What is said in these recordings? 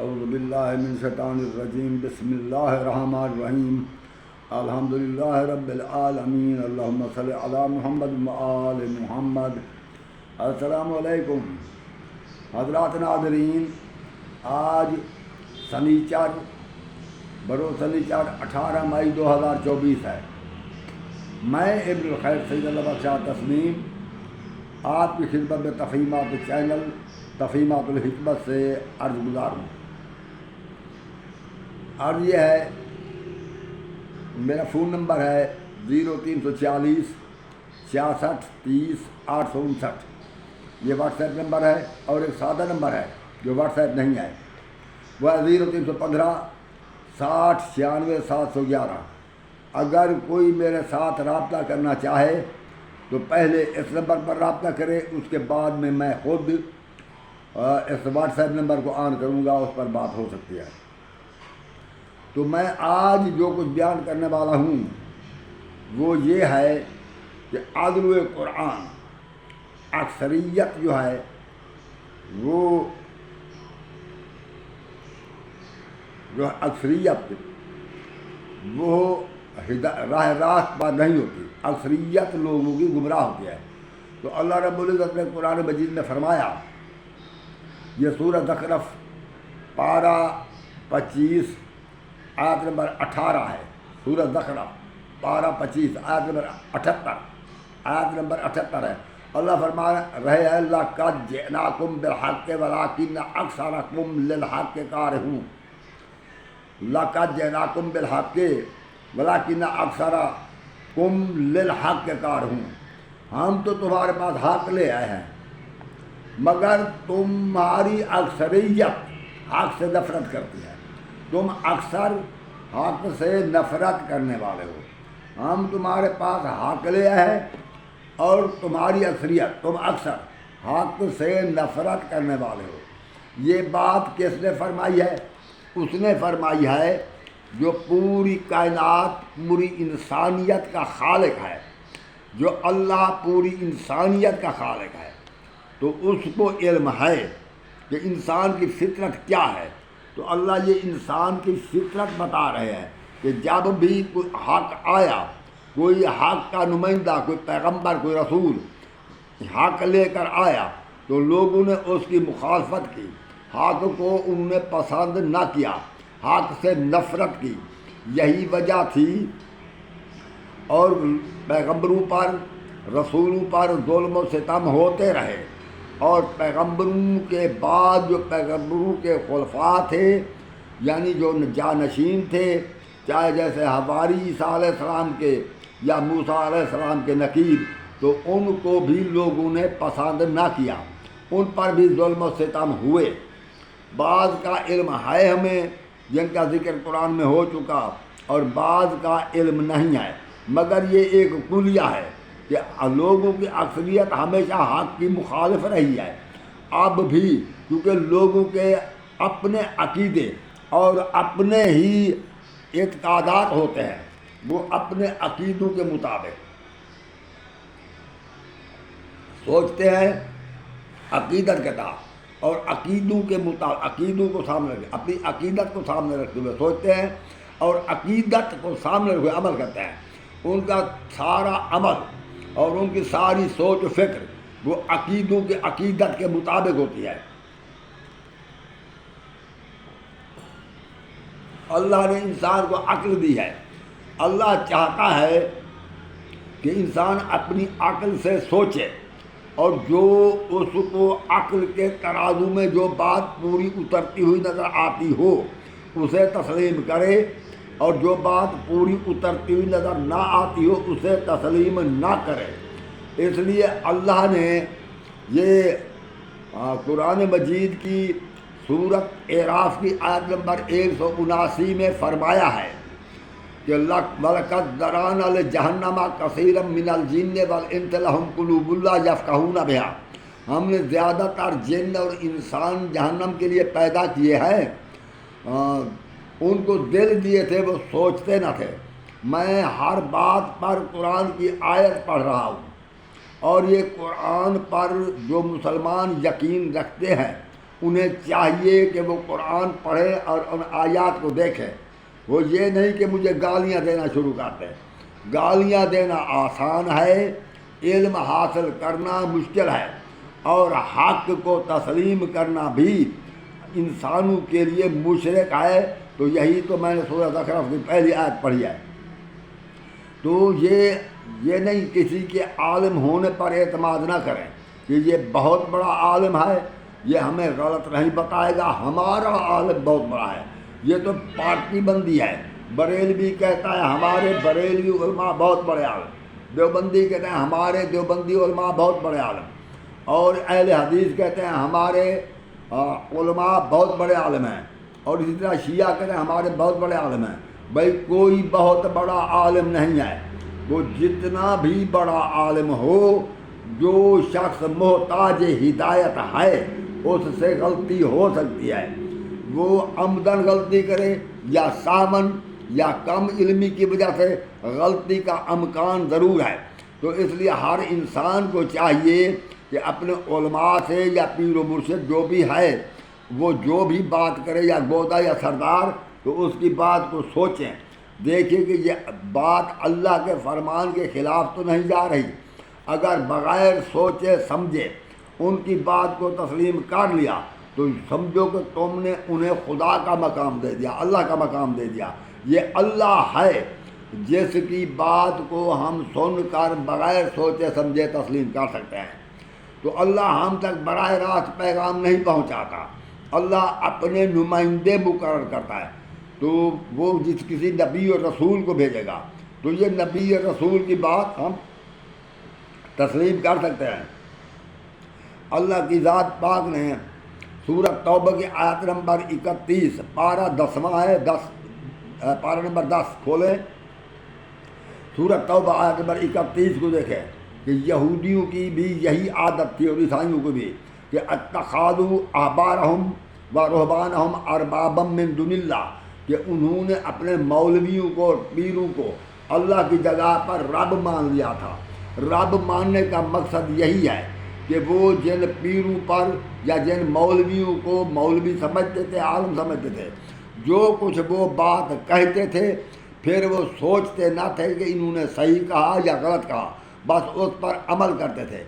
اعوذ باللہ من الشیطان الرجیم بسم اللہ الرحمن الرحیم الحمدللہ رب العالمین اللہم صلی علی محمد وآل محمد۔ السلام علیکم حضرات ناظرین، آج سنیچر بروز سنیچر 18 مئی 2024 ہے۔ میں ابن الخیر سید اللہ بخشا تسلیم آپ کی خدمت میں تفہیمات چینل تفہیمات الحکمت سے عرض گزار ہوں۔ عرض یہ ہے، میرا فون نمبر ہے 0346 66 30 859۔ یہ واٹس ایپ نمبر ہے، اور ایک سادہ نمبر ہے جو واٹس ایپ نہیں ہے، وہ ہے 0315 60 96 711۔ اگر کوئی میرے ساتھ رابطہ کرنا چاہے تو پہلے اس نمبر پر رابطہ کرے، اس کے بعد میں خود اس واٹس ایپ نمبر کو آن کروں گا، اس پر بات ہو سکتی ہے۔ تو میں آج جو کچھ بیان کرنے والا ہوں وہ یہ ہے کہ عدل قرآن اکثریت جو ہے وہ راہ راست پر نہیں ہوتی، اکثریت لوگوں کی گمراہ ہوتی ہے۔ تو اللہ رب العزت نے قرآن مجید میں فرمایا، یہ سورۃ زخرف پارہ 25 آیت نمبر 18 ہے۔ سورۃ زخرف پارہ 25 آیت نمبر 78 ہے۔ اللہ فرما رہے ہیں، لَقَدْ جِئْنَاكُمْ بِالْحَقِّ وَلَٰكِنَّ أَكْثَرَكُمْ لِلْحَقِّ كَارِهُونَ۔ لَقَدْ جِئْنَاكُمْ بِالْحَقِّ وَلَٰكِنَّ أَكْثَرَكُمْ لِلْحَقِّ كَارِهُونَ۔ ہم تو تمہارے پاس حق لے آئے ہیں، مگر تمہاری اکثریت حق سے نفرت کرتی ہے۔ تم اکثر حق سے نفرت کرنے والے ہو۔ ہم تمہارے پاس حق لے آئے ہیں اور تمہاری اکثریت، تم اکثر حق سے نفرت کرنے والے ہو۔ یہ بات کس نے فرمائی ہے؟ اس نے فرمائی ہے جو پوری کائنات، پوری انسانیت کا خالق ہے، جو اللہ پوری انسانیت کا خالق ہے۔ تو اس کو علم ہے کہ انسان کی فطرت کیا ہے۔ تو اللہ یہ انسان کی فطرت بتا رہے ہیں کہ جب بھی کوئی حق آیا، کوئی حق کا نمائندہ، کوئی پیغمبر، کوئی رسول حق لے کر آیا تو لوگوں نے اس کی مخالفت کی، حق کو انہوں نے پسند نہ کیا، حق سے نفرت کی۔ یہی وجہ تھی، اور پیغمبروں پر، رسولوں پر ظلم و ستم ہوتے رہے، اور پیغمبروں کے بعد جو پیغمبروں کے خلفاء تھے، یعنی جو جانشین تھے، چاہے جیسے حواری عیسیٰ علیہ السلام کے یا موسیٰ علیہ السلام کے نقیب، تو ان کو بھی لوگوں نے پسند نہ کیا، ان پر بھی ظلم و ستم ہوئے۔ بعض کا علم ہے ہمیں جن کا ذکر قرآن میں ہو چکا، اور بعض کا علم نہیں ہے، مگر یہ ایک کلیہ ہے کہ لوگوں کی اکثریت ہمیشہ حق کی مخالف رہی ہے۔ اب بھی کیونکہ لوگوں کے اپنے عقیدے اور اپنے ہی اعتقادات ہوتے ہیں، وہ اپنے عقیدوں کے مطابق سوچتے ہیں، عقیدت کے تحت، اور عقیدوں کے مطابق عقیدوں کو سامنے رکھتے، اپنی عقیدت کو سامنے رکھتے ہوئے سوچتے ہیں، اور عقیدت کو سامنے رکھتے ہوئے عمل کرتے ہیں۔ ان کا سارا عمل اور ان کی ساری سوچ و فکر وہ عقیدوں کے عقیدت کے مطابق ہوتی ہے۔ اللہ نے انسان کو عقل دی ہے۔ اللہ چاہتا ہے کہ انسان اپنی عقل سے سوچے، اور جو اس کو عقل کے ترازو میں جو بات پوری اترتی ہوئی نظر آتی ہو اسے تسلیم کرے، اور جو بات پوری اترتی ہوئی نظر نہ آتی ہو اسے تسلیم نہ کرے۔ اس لیے اللہ نے یہ قرآن مجید کی سورۃ اعراف کی آیت نمبر 179 میں فرمایا ہے کہ وَلَقَدْ ذَرَأْنَا لِجَهَنَّمَ كَثِيرًا مِنَ الْجِنِّ وَالْإِنسِ لَهُمْ قُلُوبٌ لَا يَفْقَهُونَ بِهَا۔ ہم نے زیادہ تر جن اور انسان جہنم کے لیے پیدا کیے ہیں، ان کو دل دیے تھے، وہ سوچتے نہ تھے۔ میں ہر بات پر قرآن کی آیت پڑھ رہا ہوں، اور یہ قرآن پر جو مسلمان یقین رکھتے ہیں انہیں چاہیے کہ وہ قرآن پڑھیں اور ان آیات کو دیکھیں. وہ یہ نہیں کہ مجھے گالیاں دینا شروع کرتے ہیں. گالیاں دینا آسان ہے، علم حاصل کرنا مشکل ہے، اور حق کو تسلیم کرنا بھی انسانوں کے لیے مشرک ہے. تو یہی تو میں نے سورہ زخرف کی پہلی آیت پڑھی ہے. تو یہ نہیں کسی کے عالم ہونے پر اعتماد نہ کریں کہ یہ بہت بڑا عالم ہے، یہ ہمیں غلط نہیں بتائے گا، ہمارا عالم بہت بڑا ہے. یہ تو پارٹی بندی ہے. بریلوی کہتا ہے ہمارے بریلوی علماء بہت بڑے عالم، دیوبندی کہتے ہیں ہمارے دیوبندی علماء بہت بڑے عالم، اور اہل حدیث کہتے ہیں ہمارے علماء بہت بڑے عالم ہیں، اور اسی طرح شیعہ کہتے ہیں ہمارے بہت بڑے عالم ہیں. بھائی کوئی بہت بڑا عالم نہیں ہے. وہ جتنا بھی بڑا عالم ہو، جو شخص محتاج ہدایت ہے اس سے غلطی ہو سکتی ہے. وہ عمدن غلطی کرے یا سامن یا کم علمی کی وجہ سے غلطی کا امکان ضرور ہے. تو اس لیے ہر انسان کو چاہیے کہ اپنے علماء سے یا پیر و مرشد جو بھی ہے وہ جو بھی بات کرے، یا گودا یا سردار، تو اس کی بات کو سوچیں، دیکھیں کہ یہ بات اللہ کے فرمان کے خلاف تو نہیں جا رہی. اگر بغیر سوچے سمجھے ان کی بات کو تسلیم کر لیا تو سمجھو کہ تم نے انہیں خدا کا مقام دے دیا، اللہ کا مقام دے دیا. یہ اللہ ہے جس کی بات کو ہم سن کر بغیر سوچے سمجھے تسلیم کر سکتے ہیں. تو اللہ ہم تک براہ راست پیغام نہیں پہنچاتا، اللہ اپنے نمائندے مقرر کرتا ہے. تو وہ جس کسی نبی اور رسول کو بھیجے گا تو یہ نبی اور رسول کی بات ہم تسلیم کر سکتے ہیں. اللہ کی ذات پاک نے سورۃ توبہ کی آیت نمبر 31، پارہ 10واں ہے، پارہ نمبر 10 کھولیں. سورۃ توبہ آیت نمبر 31 کو دیکھیں کہ یہودیوں کی بھی یہی عادت تھی اور عیسائیوں کو بھی، کہ اتخاذوا احبارہم و رہبانہم اربابا من دون اللہ، کہ انہوں نے اپنے مولویوں کو اور پیروں کو اللہ کی جگہ پر رب مان لیا تھا. رب ماننے کا مقصد یہی ہے کہ وہ جن پیروں پر یا جن مولویوں کو مولوی سمجھتے تھے، عالم سمجھتے تھے، جو کچھ وہ بات کہتے تھے پھر وہ سوچتے نہ تھے کہ انہوں نے صحیح کہا یا غلط کہا، بس اس پر عمل کرتے تھے.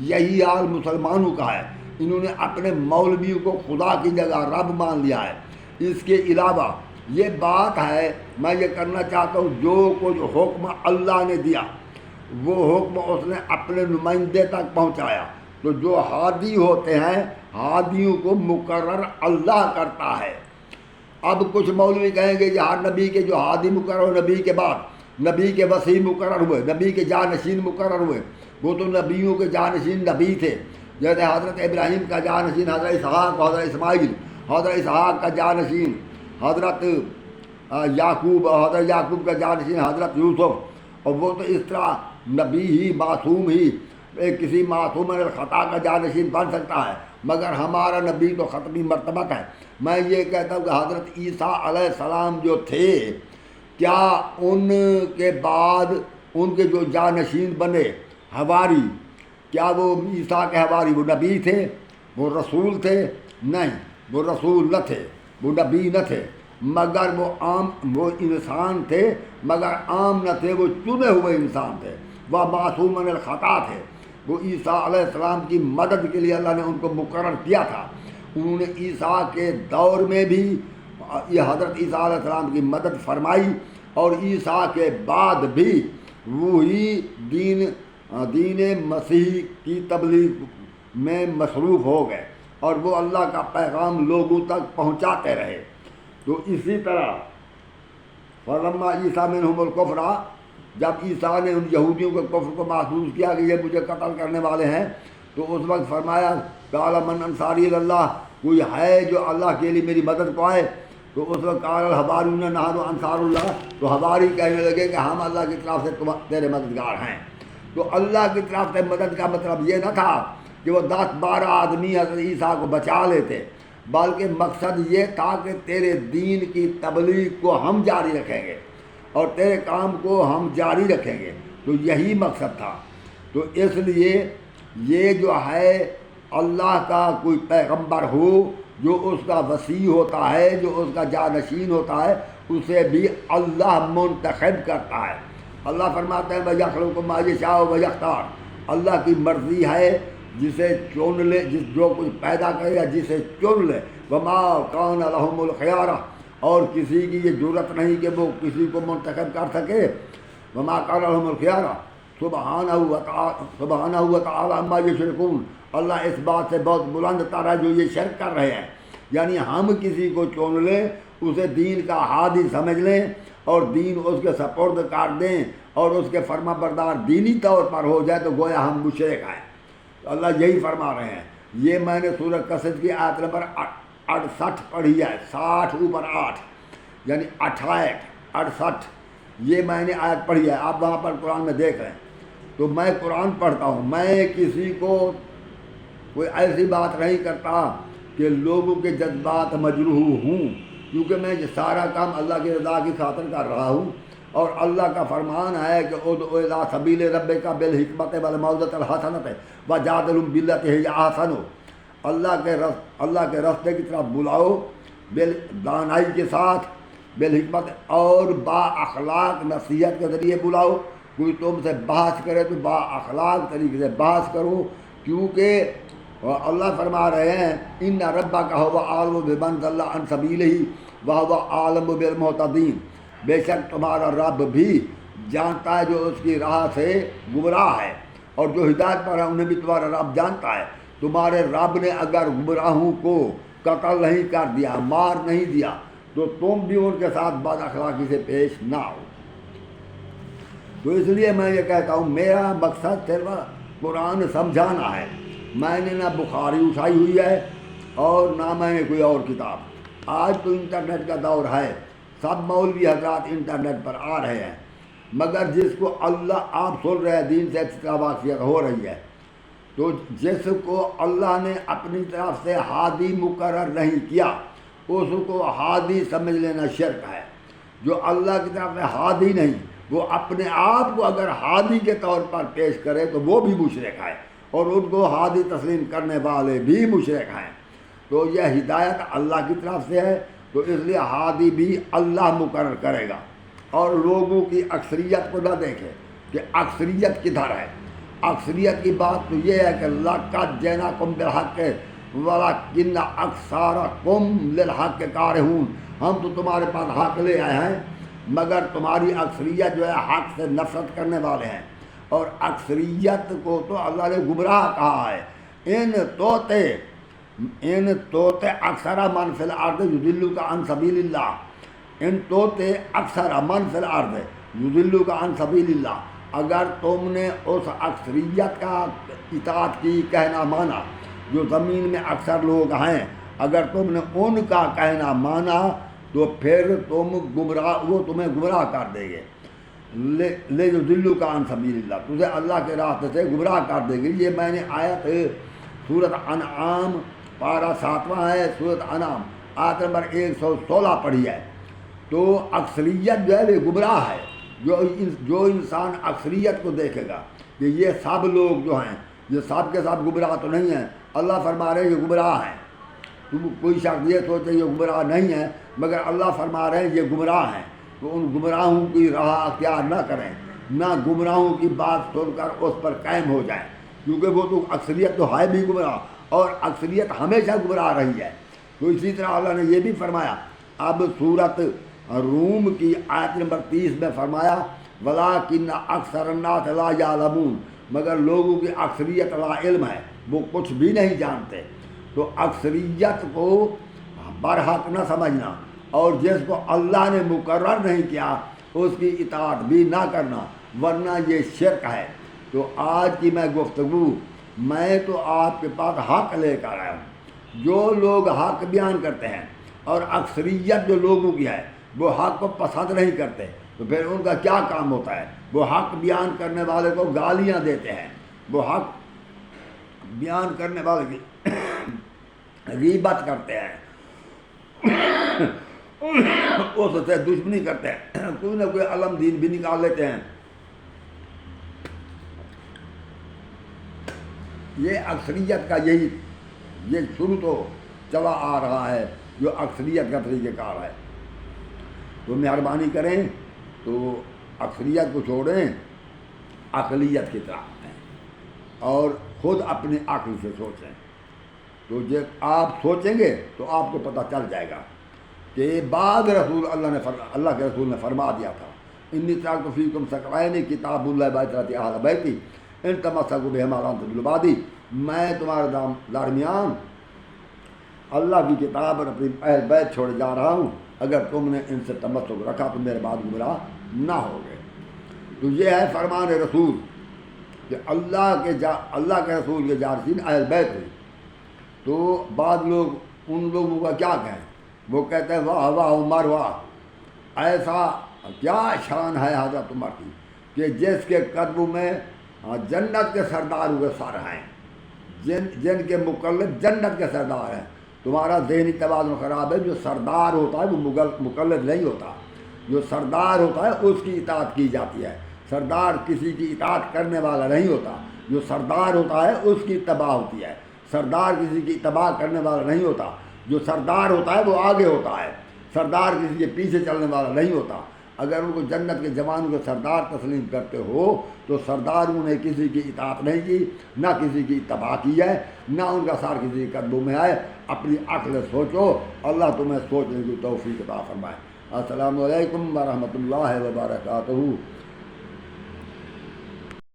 یہی حال مسلمانوں کا ہے. انہوں نے اپنے مولویوں کو خدا کی جگہ رب مان لیا ہے. اس کے علاوہ یہ بات ہے، میں یہ کرنا چاہتا ہوں، جو کچھ حکم اللہ نے دیا وہ حکم اس نے اپنے نمائندے تک پہنچایا. تو جو ہادی ہوتے ہیں، ہادیوں کو مقرر اللہ کرتا ہے. اب کچھ مولوی کہیں گے کہ ہر نبی کے جو ہادی مقرر ہو، نبی کے بعد نبی کے وسیع مقرر ہوئے، نبی کے جانشین مقرر ہوئے. وہ تو نبیوں کے جانشین نبی تھے، جیسے حضرت ابراہیم کا جانشین حضرت اسحاق، حضرت اسماعیل، حضرت اسحاق کا جانشین حضرت یعقوب، حضرت یعقوب کا جانشین حضرت یوسف. اور وہ تو اس طرح نبی ہی، معصوم ہی کسی معصوم الخطا کا جانشین بن سکتا ہے، مگر ہمارا نبی تو ختمی مرتبت ہے. میں یہ کہتا ہوں کہ حضرت عیسیٰ علیہ السلام جو تھے، کیا ان کے بعد ان کے جو جانشین بنے حواری، کیا وہ عیسیٰ کے حواری وہ نبی تھے، وہ رسول تھے؟ نہیں، وہ رسول نہ تھے، وہ نبی نہ تھے، مگر وہ انسان تھے، مگر عام نہ تھے، وہ چنے ہوئے انسان تھے، وہ معصوم من الخطا تھے. وہ عیسیٰ علیہ السلام کی مدد کے لیے اللہ نے ان کو مقرر کیا تھا. انہوں نے عیسیٰ کے دور میں بھی یہ حضرت عیسیٰ علیہ السلام کی مدد فرمائی، اور عیسیٰ کے بعد بھی وہی دین مسیح کی تبلیغ میں مصروف ہو گئے، اور وہ اللہ کا پیغام لوگوں تک پہنچاتے رہے. تو اسی طرح فلما عیسیٰ منہم الکفر، جب عیسیٰ نے ان یہودیوں کے کفر کو محسوس کیا کہ یہ مجھے قتل کرنے والے ہیں، تو اس وقت فرمایا قال من انصاری اللہ، کوئی ہے جو اللہ کے لیے میری مدد کو آئے؟ تو اس وقت قال الحواریون نحن انصار اللہ، تو حواری کہنے لگے کہ ہم اللہ کی طرف سے تیرے مددگار ہیں. تو اللہ کی طرف سے مدد کا مطلب یہ نہ تھا کہ وہ 10-12 آدمی حضرت عیسیٰ کو بچا لیتے، بلکہ مقصد یہ تھا کہ تیرے دین کی تبلیغ کو ہم جاری رکھیں گے اور تیرے کام کو ہم جاری رکھیں گے. تو یہی مقصد تھا. تو اس لیے یہ جو ہے اللہ کا کوئی پیغمبر ہو جو اس کا وسیع ہوتا ہے، جو اس کا جانشین ہوتا ہے، اسے بھی اللہ منتخب کرتا ہے۔ اللہ فرماتے ہیں وَيَخْلُقُ مَا يَشَاءُ وَيَخْتَارُ، اللہ کی مرضی ہے جسے چن لے، جو کچھ پیدا کرے یا جسے چن لے۔ وَمَا كَانَ لَهُمُ الْخِيَارَةُ، اور کسی کی یہ جرت نہیں کہ وہ کسی کو منتخب کر سکے۔ وَمَا كَانَ لَهُمُ الْخِيَارَةُ سبحانہ وتعالی عما یشرکون، اللہ اس بات سے بہت بلند تر ہے جو یہ شرک کر رہے ہیں۔ یعنی ہم کسی کو چن لیں، اسے دین کا ہادی سمجھ لیں اور دین اس کے سپرد کر دیں اور اس کے فرما بردار دینی طور پر ہو جائے تو گویا ہم مشرک ہیں۔ اللہ یہی فرما رہے ہیں۔ یہ میں نے سورہ قصص کی آیت نمبر 68 پڑھی ہے، 60 اوپر 8 یعنی 68 68، یہ میں نے آیت پڑھی ہے، آپ وہاں پر قرآن میں دیکھ لیں۔ تو میں قرآن پڑھتا ہوں، میں کسی کو کوئی ایسی بات نہیں کرتا کہ لوگوں کے جذبات مجروح ہوں، کیونکہ میں یہ سارا کام اللہ کی رضا کی خاطر کر رہا ہوں، اور اللہ کا فرمان ہے کہ ادعو الی سبیل ربک بالحکمت والموعظۃ الحسنۃ وجادلھم باللتی ہی احسن، اللہ کے راستے کی طرف بلاؤ دانائی کے ساتھ، بالحکمت اور با اخلاق نصیحت کے ذریعے بلاؤ۔ کوئی تم سے بحث کرے تو با اخلاق طریقے سے بحث کرو، کیونکہ اللہ فرما رہے ہیں ان ربک ھو اعلم بمن ضل عن سبیلہ وھو اعلم بالمہتدین، بے شک تمہارا رب بھی جانتا ہے جو اس کی راہ سے گمراہ ہے، اور جو ہدایت پر ہے انہیں بھی تمہارا رب جانتا ہے۔ تمہارے رب نے اگر گمراہوں کو قتل نہیں کر دیا، مار نہیں دیا، تو تم بھی ان کے ساتھ بد اخلاقی سے پیش نہ ہو۔ تو اس لیے میں یہ کہتا ہوں میرا مقصد صرف قرآن سمجھانا ہے۔ میں نے نہ بخاری اٹھائی ہوئی ہے اور نہ میں نے کوئی اور کتاب۔ آج تو انٹرنیٹ کا دور ہے، سب مولوی حضرات انٹرنیٹ پر آ رہے ہیں، مگر جس کو اللہ آپ سن رہے ہیں دین سے اچھی طرح واقفیت ہو رہی ہے، تو جس کو اللہ نے اپنی طرف سے ہادی مقرر نہیں کیا اس کو ہادی سمجھ لینا شرک ہے۔ جو اللہ کی طرف سے ہادی نہیں، وہ اپنے آپ کو اگر ہادی کے طور پر پیش کرے تو وہ بھی مشرک ہے، اور ان کو ہادی تسلیم کرنے والے بھی مشرک ہیں۔ تو یہ ہدایت اللہ کی طرف سے ہے، تو اس لیے ہادی بھی اللہ مقرر کرے گا۔ اور لوگوں کی اکثریت کو نہ دیکھے کہ اکثریت کدھر ہے۔ اکثریت کی بات تو یہ ہے کہ لَقَدْ جِئْنَاكُمْ بِالْحَقِّ وَلَكِنَّ أَكْثَرَكُمْ لِلْحَقِّ كَارِهُونَ، ہم تو تمہارے پاس حق لے آئے ہیں، مگر تمہاری اکثریت جو ہے حق سے نفرت کرنے والے ہیں۔ اور اکثریت کو تو اللہ نے گمراہ کہا ہے۔ ان توتے اکثر من فی الارض یضلوک عن سبیل اللہ، ان توتے اکثر من فی الارض یضلوک عن سبیل اللہ، اگر تم نے اس اکثریت کا اطاعت کی، کہنا مانا، جو زمین میں اکثر لوگ ہیں، اگر تم نے ان کا کہنا مانا تو پھر وہ تمہیں گمراہ کر دیں گے۔ لے یضلوک عن سبیل اللہ، تجھے اللہ کے راستے سے گمراہ کر دیں گے۔ یہ میں نے آیت سورۃ انعام پارہ 7واں ہے، سورۃ انعام آیت نمبر 116 پڑھی ہے۔ تو اکثریت جو ہے وہ گمراہ ہے۔ جو انسان اکثریت کو دیکھے گا کہ یہ سب لوگ جو ہیں یہ سب کے ساتھ گمراہ تو نہیں ہیں، اللہ فرما رہے ہیں یہ گمراہ ہیں۔ تم کوئی شخص یہ سوچے یہ گمراہ نہیں ہے، مگر اللہ فرما رہے ہیں یہ گمراہ ہیں، تو ان گمراہوں کی راہ اختیار نہ کریں، نہ گمراہوں کی بات سن کر اس پر قائم ہو جائیں، کیونکہ وہ تو اکثریت تو ہے بھی گمراہ، اور اکثریت ہمیشہ گمراہ رہی ہے۔ تو اسی طرح اللہ نے یہ بھی فرمایا، اب سورۃ روم کی آیت نمبر 30 میں فرمایا وَلَٰكِنَّ أَكْثَرَ النَّاسِ لَا يَعْلَمُونَ، مگر لوگوں کی اکثریت لا علم ہے، وہ کچھ بھی نہیں جانتے۔ تو اکثریت کو برحق نہ سمجھنا، اور جس کو اللہ نے مقرر نہیں کیا اس کی اطاعت بھی نہ کرنا، ورنہ یہ شرک ہے۔ تو آج کی میں گفتگو، میں تو آپ کے پاس حق لے کر آیا ہوں۔ جو لوگ حق بیان کرتے ہیں اور اکثریت جو لوگوں کی ہے وہ حق کو پسند نہیں کرتے، تو پھر ان کا کیا کام ہوتا ہے؟ وہ حق بیان کرنے والے کو گالیاں دیتے ہیں، وہ حق بیان کرنے والے کی غیبت کرتے ہیں، اس سے دشمنی کرتے ہیں، کوئی نہ کوئی علم دین بھی نکال لیتے ہیں۔ یہ اکثریت کا یہی یہ شروع تو چلا آ رہا ہے جو اکثریت کا طریقہ کار ہے. تو مہربانی کریں تو اکثریت کو چھوڑیں، اقلیت کی طرف ہیں اور خود اپنی عقل سے سوچیں. تو جب آپ سوچیں گے تو آپ کو پتہ چل جائے گا کہ بعد رسول اللہ کے رسول نے فرما دیا تھا انی ترکت فیکم ثقلین کتاب اللہ و اہل بیتی ان تمسکوا بہما لن تضلوا بعدی. میں تمہارے درمیان اللہ کی کتاب اور اپنی اہل بیت چھوڑے جا رہا ہوں، اگر تم نے ان سے تمسک رکھا تو میرے بعد گمراہ نہ ہوگے. تو یہ ہے فرمان رسول کہ اللہ کے رسول کے جارحین اہل بیت ہوئی. تو بعض لوگ ان لوگوں کا کیا کہیں، وہ کہتے ہیں واہ واہ عمر واہ، ایسا کیا شان ہے حضرت عمر کی کہ جس کے قدموں میں جنت کے سردار ہوئے سر ہیں، جن کے مقلد جنت کے سردار ہیں. تمہارا ذہنی توازن خراب ہے. جو سردار ہوتا ہے وہ مقلد نہیں ہوتا. جو سردار ہوتا ہے اس کی اطاعت کی جاتی ہے. سردار کسی کی اطاعت کرنے والا نہیں ہوتا. جو سردار ہوتا ہے اس کی اتباع ہوتی ہے. سردار کسی کی اتباع کرنے والا نہیں ہوتا. جو سردار ہوتا ہے وہ آگے ہوتا ہے. سردار کسی کے پیچھے چلنے والا نہیں ہوتا. اگر ان کو جنت کے جوانوں کے سردار تسلیم کرتے ہو تو سرداروں نے کسی کی اطاعت نہیں کی، نہ کسی کی اتباع کی ہے، نہ ان کا سار کسی کے قدموں میں آئے. اپنی عقل سوچو، اللہ تمہیں سوچنے کی توفیق عطا فرمائے. السلام علیکم ورحمۃ اللہ وبرکاتہ.